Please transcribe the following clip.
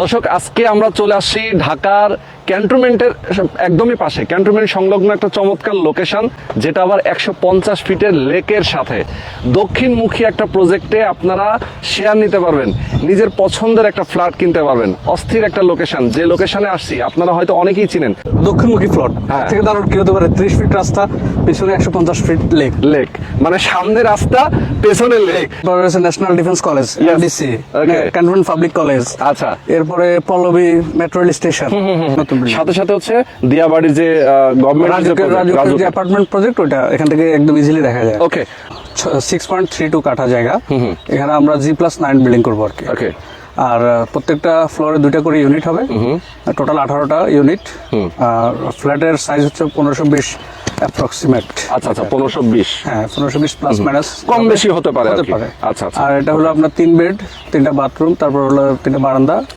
দর্শক, আজকে আমরা চলে আসছি ঢাকার ক্যান্টনমেন্টের একদমই পাশে, ক্যান্টনমেন্ট সংলগ্ন একটা চমৎকার লোকেশন, যেটা আবার 150 ফিটের লেকের সাথে দক্ষিণমুখী একটা প্রজেক্টে আপনারা শেয়ার নিতে পারবেন, নিজের পছন্দের একটা ফ্ল্যাট কিনতে পারবেন। অস্থির একটা লোকেশন, যে লোকেশনে আসছি আপনারা হয়তো অনেকেই চিনেন। দক্ষিণমুখী প্লট থেকে দারুণ কি হতে পারে? 30 ফিট রাস্তা, পিছনে 150 ফিট লেক। লেক মানে সামনে রাস্তা, পেছনে lake. National defence college, Yes. NDC, Okay. Cantonment public college. আচ্ছা, এরপরে পল্লবী মেট্রো রেল স্টেশন, নতুন building। সাথে সাথে হচ্ছে দিয়াবাড়ির যে রাজুকের যে অ্যাপার্টমেন্ট প্রজেক্ট, ওইটা এখান থেকে একদম ইজিলি দেখা যায়। ওকে 6.32 কাঠা জায়গা। এখানে আমরা G+9 বিল্ডিং করবো আর কি। ওকে, আর প্রত্যেকটা ফ্লোরে 2টা করে ইউনিট হবে, টোটাল 18টা ইউনিট। আর ফ্ল্যাটের সাইজ হচ্ছে 1520 অ্যাপ্রক্সিমেট। আচ্ছা আচ্ছা, 1520। হ্যাঁ, 1520 প্লাস মাইনাস কম বেশি হতে পারে আর কি। পারে। আচ্ছা আচ্ছা, আর এটা হলো আপনার 3 বেড, 3টা বাথরুম, তারপর হলো 3টা বারান্দা,